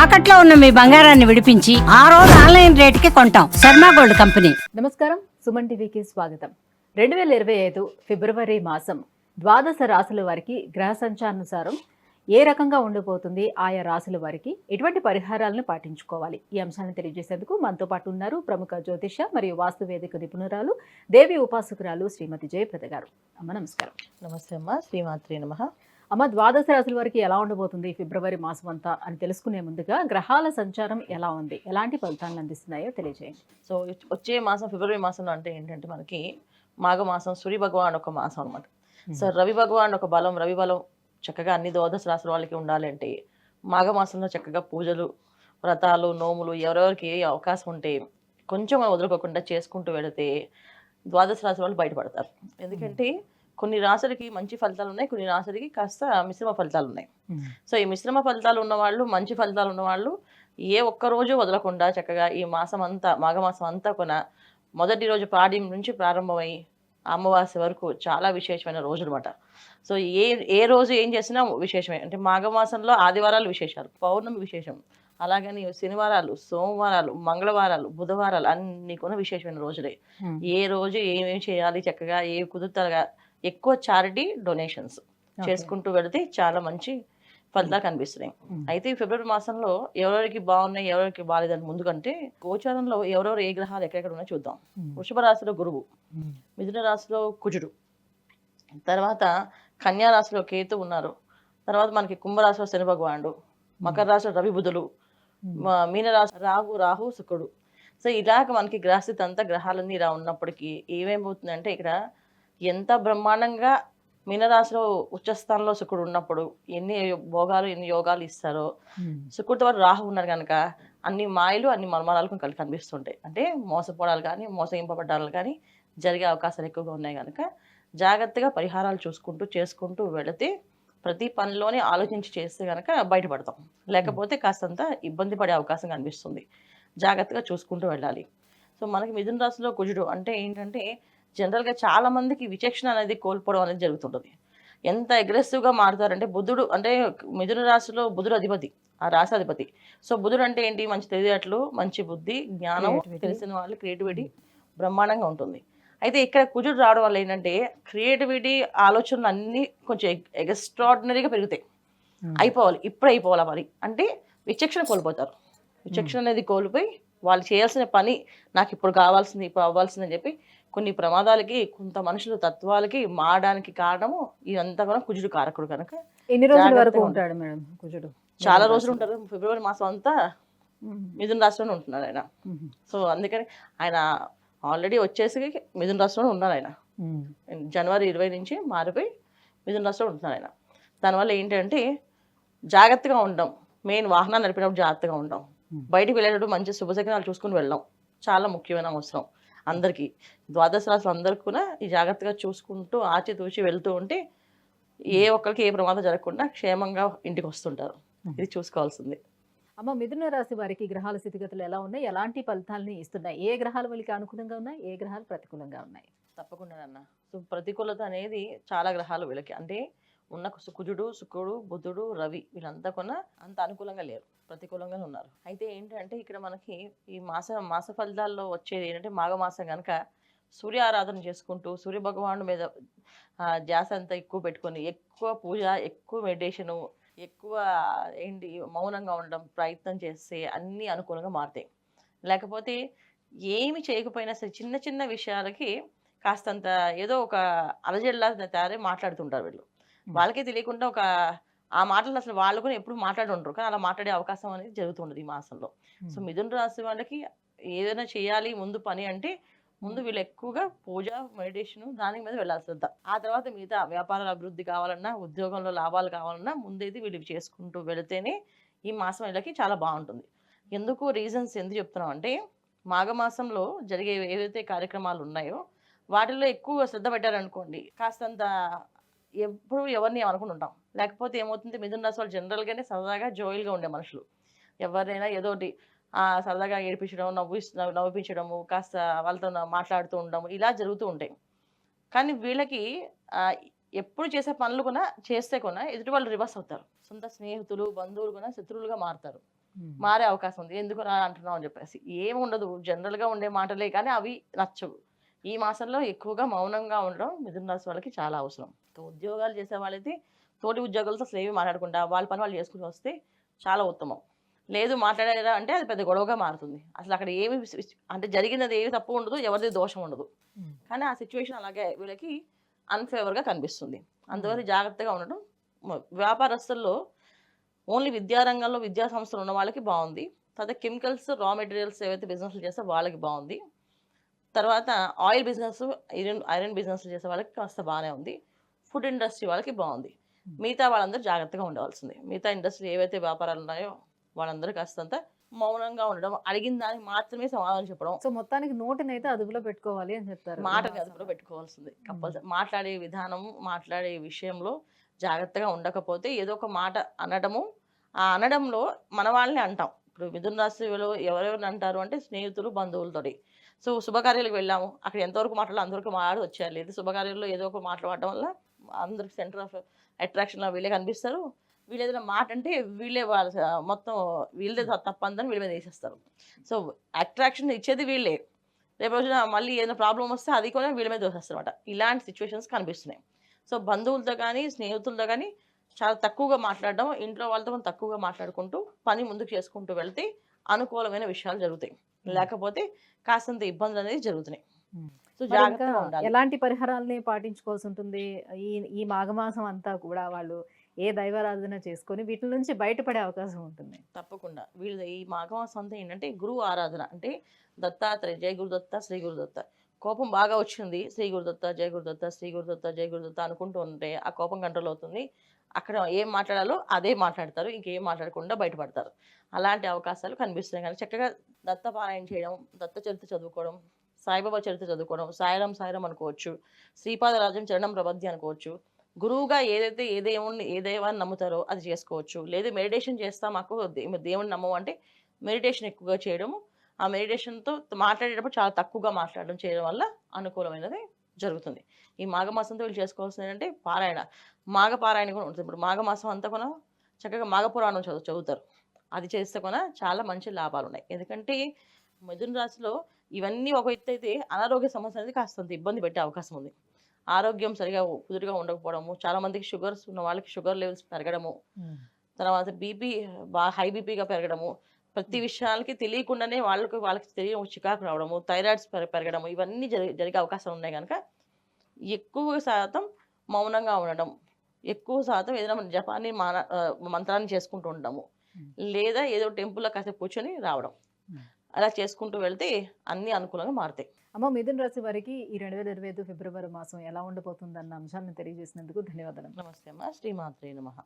తాకట్లో ఉన్న మీ బంగారాన్ని విడిపించి ఆ రోజు ఆన్లైన్ రేటుకి కొంటాం. Sharma gold company. నమస్కారం, సుమన్ టీవీకి స్వాగతం. 2025 ఫిబ్రవరి మాసం ద్వాదశ రాశుల వారికి గ్రహ సంచారానుసారం ఏ రకంగా ఉండిపోతుంది, ఆయా రాశుల వారికి ఎటువంటి పరిహారాలను పాటించుకోవాలి, ఈ అంశాన్ని తెలియజేసేందుకు మనతో పాటు ఉన్నారు ప్రముఖ జ్యోతిష మరియు వాస్తు వేదిక నిపుణురాలు, దేవి ఉపాసకురాలు శ్రీమతి జయప్రద గారు. అమ్మ నమస్కారం. నమస్తే అమ్మ, శ్రీమాత్రి నమః. అమ్మ, ద్వాదశ రాశుల వారికి ఎలా ఉండబోతుంది ఫిబ్రవరి మాసం అంతా అని తెలుసుకునే ముందుగా గ్రహాల సంచారం ఎలా ఉంది, ఎలాంటి ఫలితాలను అందిస్తున్నాయో తెలియజేయండి. సో వచ్చే మాసం ఫిబ్రవరి మాసంలో అంటే ఏంటంటే మనకి మాఘమాసం, సూర్య భగవాన్ ఒక మాసం అనమాట. సో రవి భగవాన్ ఒక బలం, రవి బలం చక్కగా అన్ని ద్వాదశ రాశుల వాళ్ళకి ఉండాలంటే మాఘమాసంలో చక్కగా పూజలు, వ్రతాలు, నోములు ఎవరెవరికి ఏ అవకాశం ఉంటే కొంచెం వదులుకోకుండా చేసుకుంటూ వెళితే ద్వాదశ రాశుల వాళ్ళు బయటపడతారు. ఎందుకంటే కొన్ని రాశులకి మంచి ఫలితాలు ఉన్నాయి, కొన్ని రాశులకి కాస్త మిశ్రమ ఫలితాలు ఉన్నాయి. సో ఈ మిశ్రమ ఫలితాలు ఉన్నవాళ్ళు, మంచి ఫలితాలు ఉన్నవాళ్ళు ఏ ఒక్క రోజు వదలకుండా చక్కగా ఈ మాసం అంతా, మాఘమాసం అంతా కొన మొదటి రోజు పాడ్యం నుంచి ప్రారంభమై అమావాస్య వరకు చాలా విశేషమైన రోజు అనమాట. సో ఏ రోజు ఏం చేసినా విశేషమే. అంటే మాఘమాసంలో ఆదివారాలు విశేషాలు, పౌర్ణమి విశేషం, అలాగని శనివారాలు, సోమవారాలు, మంగళవారాలు, బుధవారాలు అన్ని కూడా విశేషమైన రోజులే. ఏ రోజు ఏమేమి చేయాలి, చక్కగా ఏ కుదురుతారుగా ఎక్కువ చారిటీ డొనేషన్స్ చేసుకుంటూ వెళితే చాలా మంచి ఫలితాలు కనిపిస్తున్నాయి. అయితే ఈ ఫిబ్రవరి మాసంలో ఎవరెవరికి బాగున్నాయి, ఎవరికి బాగాలేదని ముందుకంటే గోచారంలో ఎవరెవరు ఏ గ్రహాలు ఎక్కడెక్కడ ఉన్నాయో చూద్దాం. వృషభ రాశిలో గురువు, మిథున రాశిలో కుజుడు, తర్వాత కన్యా రాశిలో కేతు ఉన్నారు, తర్వాత మనకి కుంభరాశిలో శని భగవానుడు, మకర రాశిలో రవి బుధులు, మీనరాశి రాహు శుక్రుడు. సో ఇలాగ మనకి గ్రహస్థితి అంతా గ్రహాలన్నీ ఇలా ఉన్నప్పటికీ ఏమేమవుతుందంటే ఇక్కడ ఎంత బ్రహ్మాండంగా మీనరాశిలో ఉచ్చస్థానంలో శుక్రుడు ఉన్నప్పుడు ఎన్ని భోగాలు, ఎన్ని యోగాలు ఇస్తారో, శుక్రుడితో పాటు రాహు ఉన్నారు కనుక అన్ని మాయలు, అన్ని మర్మాలు కనిపిస్తుంటాయి. అంటే మోసపోవడాలు కానీ, మోసగింపబడ్డాలు కానీ జరిగే అవకాశాలు ఎక్కువగా ఉన్నాయి కనుక జాగ్రత్తగా పరిహారాలు చేసుకుంటూ వెళితే ప్రతి పనిలోనే ఆలోచించి చేస్తే కనుక బయటపడతాం. లేకపోతే కాస్తంత ఇబ్బంది పడే అవకాశం కనిపిస్తుంది. జాగ్రత్తగా చూసుకుంటూ వెళ్ళాలి. సో మనకి మిథున రాశిలో కుజుడు అంటే ఏంటంటే జనరల్గా చాలా మందికి విచక్షణ అనేది కోల్పోవడం అనేది జరుగుతుంటుంది. ఎంత అగ్రెసివ్గా మారుతారంటే బుధుడు అంటే మిథున రాశిలో బుధుడు అధిపతి, ఆ రాశి అధిపతి. సో బుధుడు అంటే ఏంటి, మంచి తెలివితేటలు, మంచి బుద్ధి, జ్ఞానం, తెలిసిన వాళ్ళు, క్రియేటివిటీ బ్రహ్మాండంగా ఉంటుంది. అయితే ఇక్కడ కుజుడు రావడం వల్ల ఏంటంటే క్రియేటివిటీ, ఆలోచనలు అన్నీ కొంచెం ఎక్స్ట్రాడినరీగా పెరుగుతాయి. అయిపోవాలి, ఇప్పుడు అయిపోవాలి మరి అంటే విచక్షణ కోల్పోతారు. విచక్షణ అనేది కోల్పోయి వాళ్ళు చేయాల్సిన పని నాకు ఇప్పుడు కావాల్సింది, ఇప్పుడు అవ్వాల్సింది అని చెప్పి కొన్ని ప్రమాదాలకి, కొంత మనుషుల తత్వాలకి మారడానికి కారణము ఇదంతా కూడా కుజుడు కారకుడు కనుక. ఎన్ని రోజుల వరకు ఉంటాడు మేడం కుజుడు? చాలా రోజులు ఉంటారు. ఫిబ్రవరి మాసం అంతా మిథున రాశిలోనే ఉంటున్నాడు ఆయన. సో అందుకని ఆయన ఆల్రెడీ వచ్చేసి మిథున రాశిలోనే ఉన్నారు ఆయన. జనవరి 20 నుంచి మారిపోయి మిథున రాశిలో ఉంటున్నారు ఆయన. దానివల్ల ఏంటంటే జాగ్రత్తగా ఉండడం, మెయిన్ వాహనాలు నడిపినప్పుడు జాగ్రత్తగా ఉండడం, బయటికి వెళ్ళేటప్పుడు మంచి శుభశకనాలు చూసుకుని వెళ్ళడం చాలా ముఖ్యమైన అవసరం అందరికీ. ద్వాదశ రాశులు అందరికీ కూడా ఈ జాగ్రత్తగా చూసుకుంటూ ఆచితూచి వెళ్తూ ఉంటే ఏ ఒక్కరికి ఏ ప్రమాదం జరగకుండా క్షేమంగా ఇంటికి వస్తుంటారు. ఇది చూసుకోవాల్సింది. అమ్మ, మిథున రాశి వారికి గ్రహాల స్థితిగతులు ఎలా ఉన్నాయి, ఎలాంటి ఫలితాలని ఇస్తున్నాయి, ఏ గ్రహాలు వాళ్ళకి అనుకూలంగా ఉన్నాయి, ఏ గ్రహాలు ప్రతికూలంగా ఉన్నాయి? తప్పకుండా అన్న. సో ప్రతికూలత అనేది చాలా గ్రహాలు వీళ్ళకి అంటే ఉన్న కుజుడు, శుక్రుడు, బుధుడు, రవి వీళ్ళంతా కూడా అంత అనుకూలంగా లేరు, ప్రతికూలంగానే ఉన్నారు. అయితే ఏంటంటే ఇక్కడ మనకి ఈ మాస ఫలితాల్లో వచ్చేది ఏంటంటే మాఘమాసం కనుక సూర్య ఆరాధన చేసుకుంటూ సూర్య భగవాను మీద ధ్యాస అంతా ఎక్కువ పెట్టుకొని ఎక్కువ పూజ, ఎక్కువ మెడిటేషను, ఎక్కువ మౌనంగా ఉండడం ప్రయత్నం చేస్తే అన్నీ అనుకూలంగా మారుతాయి. లేకపోతే ఏమి చేయకపోయినా సరే చిన్న చిన్న విషయాలకి కాస్తంత ఏదో ఒక అలజడిలా తయారై మాట్లాడుతుంటారు వీళ్ళు. వాళ్ళకే తెలియకుండా ఆ మాటలు అసలు వాళ్ళు కూడా ఎప్పుడు మాట్లాడుంటారు, కానీ అలా మాట్లాడే అవకాశం అనేది జరుగుతుండదు ఈ మాసంలో. సో మిథున రాశి వాళ్ళకి ఏదైనా చేయాలి ముందు పని అంటే ముందు వీళ్ళు ఎక్కువగా పూజ, మెడిటేషన్ దాని మీద వెళ్ళాల్సింది. ఆ తర్వాత మిగతా వ్యాపారాల అభివృద్ధి కావాలన్నా, ఉద్యోగంలో లాభాలు కావాలన్నా ముందేది వీళ్ళు చేసుకుంటూ వెళితేనే ఈ మాసం వీళ్ళకి చాలా బాగుంటుంది. రీజన్స్ ఎందుకు చెప్తున్నాం అంటే మాఘమాసంలో జరిగే ఏవైతే కార్యక్రమాలు ఉన్నాయో వాటిల్లో ఎక్కువ శ్రద్ధ పెట్టారనుకోండి కాస్తంత ఎప్పుడు ఎవరిని అనుకుంటుంటాం. లేకపోతే ఏమవుతుంది, మిథున రాశి వాళ్ళు జనరల్గానే సరదాగా జోయిల్గా ఉండే మనుషులు. ఎవరినైనా ఏదోటి సరదాగా ఏడిపించడం, నవ్విపించడము, కాస్త వాళ్ళతో మాట్లాడుతూ ఉండడం ఇలా జరుగుతూ ఉంటాయి. కానీ వీళ్ళకి ఎప్పుడు చేసే పనులు కూడా చేస్తే కూడా ఎదుటి వాళ్ళు రివర్స్ అవుతారు. సొంత స్నేహితులు, బంధువులు కూడా శత్రువులుగా మారుతారు. మారే అవకాశం ఉంది. ఎందుకు రా అంటున్నావు అని చెప్పేసి. ఏమి ఉండదు, జనరల్‌గా ఉండే మాటలే కానీ అవి నచ్చవు. ఈ మాసంలో ఎక్కువగా మౌనంగా ఉండడం మిథున రాశి వాళ్ళకి చాలా అవసరం. ఉద్యోగాలు చేసే వాళ్ళైతే తోటి ఉద్యోగులతో అసలు ఏమి మాట్లాడకుండా వాళ్ళ పని వాళ్ళు చేసుకుని వస్తే చాలా ఉత్తమం. లేదు మాట్లాడారా అంటే అది పెద్ద గొడవగా మారుతుంది. అసలు అక్కడ ఏమి అంటే జరిగినది ఏమి తప్పు ఉండదు, ఎవరిది దోషం ఉండదు. కానీ ఆ సిచ్యువేషన్ అలాగే వీళ్ళకి అన్‌ఫేవర్‌గా కనిపిస్తుంది. అందువల్ల జాగ్రత్తగా ఉండడం. వ్యాపారస్తుల్లో ఓన్లీ విద్యారంగంలో విద్యా సంస్థలు ఉన్న వాళ్ళకి బాగుంది. తర్వాత కెమికల్స్, రా మెటీరియల్స్ ఏవైతే బిజినెస్లు చేస్తే వాళ్ళకి బాగుంది. తర్వాత ఆయిల్ బిజినెస్, ఐరన్ బిజినెస్లు చేసే వాళ్ళకి కాస్త బాగానే ఉంది. ఫుడ్ ఇండస్ట్రీ వాళ్ళకి బాగుంది. మిగతా వాళ్ళందరూ జాగ్రత్తగా ఉండవలసింది. మిగతా ఇండస్ట్రీ ఏవైతే వ్యాపారాలు ఉన్నాయో వాళ్ళందరూ కాస్తంత మౌనంగా ఉండడం, అడిగిన దానికి మాత్రమే సమాధానం చెప్పడం. సో మొత్తానికి నోటినైతే అదుపులో పెట్టుకోవాలి అని చెప్తారు. మాటని అదుపులో పెట్టుకోవాల్సింది కంపల్సరీ. మాట్లాడే విధానం, మాట్లాడే విషయంలో జాగ్రత్తగా ఉండకపోతే ఏదో ఒక మాట అనడము, ఆ అనడంలో మన వాళ్ళని అంటాం. ఇప్పుడు మిథున రాశిలో ఎవరెవరిని అంటారు అంటే స్నేహితులు, బంధువులతోటి. సో శుభకార్యాలకు వెళ్ళాము, అక్కడ ఎంతవరకు మాట్లాడాలో అంతవరకు మాట్లాడి వచ్చేయాలి. లేదు శుభకార్యాల్లో ఏదో ఒక మాట్లాడడం వల్ల అందరికి సెంటర్ ఆఫ్ అట్రాక్షన్లో వీళ్ళే కనిపిస్తారు. వీళ్ళు ఏదైనా మాట అంటే వీళ్ళే వాళ్ళ మొత్తం వీళ్ళే తప్పందని వీళ్ళ మీద వేసేస్తారు. సో అట్రాక్షన్ ఇచ్చేది వీళ్ళే. రేపు రోజున మళ్ళీ ఏదైనా ప్రాబ్లం వస్తే అది కూడా వీళ్ళ మీద దోసేస్తారు అనమాట. ఇలాంటి సిచ్యువేషన్స్ కనిపిస్తున్నాయి. సో బంధువులతో కానీ స్నేహితులతో కానీ చాలా తక్కువగా మాట్లాడడం, ఇంట్లో వాళ్ళతో మనం తక్కువగా మాట్లాడుకుంటూ పని ముందుకు చేసుకుంటూ వెళ్తే అనుకూలమైన విషయాలు జరుగుతాయి. లేకపోతే కాస్తంత ఇబ్బందులు అనేది జరుగుతున్నాయి. సో మరి ఇంకా జాగ్రత్తగా ఉండాలి. ఎలాంటి పరిహారాలని పాటించుకోవాల్సి ఉంటుంది? ఈ ఈ మాఘమాసం అంతా కూడా వాళ్ళు ఏ దైవారాధన చేసుకొని వీటి నుంచి బయటపడే అవకాశం ఉంటుంది? తప్పకుండా వీళ్ళు ఈ మాఘమాసం అంతా ఏంటంటే గురువు ఆరాధన. అంటే దత్తాత్రేయ, జయ గురుదత్త, శ్రీ గురుదత్త. కోపం బాగా వచ్చింది, శ్రీ గురుదత్త, జయ గురుదత్త, శ్రీ గురుదత్త, జయ గురుదత్త అనుకుంటూ ఉంటే ఆ కోపం కంట్రోల్ అవుతుంది. అక్కడ ఏం మాట్లాడాలో అదే మాట్లాడతారు, ఇంకేం మాట్లాడకుండా బయటపడతారు. అలాంటి అవకాశాలు కనిపిస్తున్నాయి. కానీ చక్కగా దత్త పారాయణ చేయడం, దత్త చరిత్ర చదువుకోవడం, సాయిబాబా చరిత్ర చదువుకోవడం, సాయిరాం సాయిరాం అనుకోవచ్చు, శ్రీపాదరాజం చరణం ప్రబద్ధి అనుకోవచ్చు. గురువుగా ఏదైతే ఏ దైవాన్ని నమ్ముతారో అది చేసుకోవచ్చు. లేదు మెడిటేషన్ చేస్తా మాకు దేవుని నమ్మము అంటే మెడిటేషన్ ఎక్కువగా చేయడము. ఆ మెడిటేషన్తో మాట్లాడేటప్పుడు చాలా తక్కువగా మాట్లాడడం చేయడం వల్ల అనుకూలమైనది జరుగుతుంది. ఈ మాఘమాసంతో వీళ్ళు చేసుకోవాల్సింది ఏంటంటే పారాయణ. మాఘ పారాయణ కూడా ఉంటుంది. ఇప్పుడు మాఘమాసం అంతా కూడా చక్కగా మాఘపురాణం చదువుతారు. అది చేస్తే కూడా చాలా మంచి లాభాలు ఉన్నాయి. ఎందుకంటే మిథున రాశిలో ఇవన్నీ ఒక ఎత్తు అయితే అనారోగ్య సమస్య అనేది కాస్తంత ఇబ్బంది పెట్టే అవకాశం ఉంది. ఆరోగ్యం సరిగా కుదురుగా ఉండకపోవడము, చాలా మందికి షుగర్స్ ఉన్న వాళ్ళకి షుగర్ లెవెల్స్ పెరగడము, తర్వాత బీపీ హై బీపీగా పెరగడము, ప్రతి విషయాలకి తెలియకుండానే వాళ్ళకి తెలియని చికాకు రావడము, థైరాయిడ్స్ పెరగడము, ఇవన్నీ జరిగే అవకాశాలు ఉన్నాయి కనుక ఎక్కువ శాతం మౌనంగా ఉండడం, ఎక్కువ శాతం ఏదైనా జపాన్ని మంత్రాన్ని చేసుకుంటూ ఉండడము, లేదా ఏదో టెంపుల్లో కాసేపు కూర్చొని రావడం, అలా చేసుకుంటూ వెళ్తే అన్ని అనుకూలంగా మారుతాయి. అమ్మ, మిథున రాశి వారికి ఈ 2025 ఫిబ్రవరి మాసం ఎలా ఉండబోతుందన్న అంశాన్ని తెలియజేసినందుకు ధన్యవాదాలు. నమస్తే అమ్మ. శ్రీమాత్రే నమః.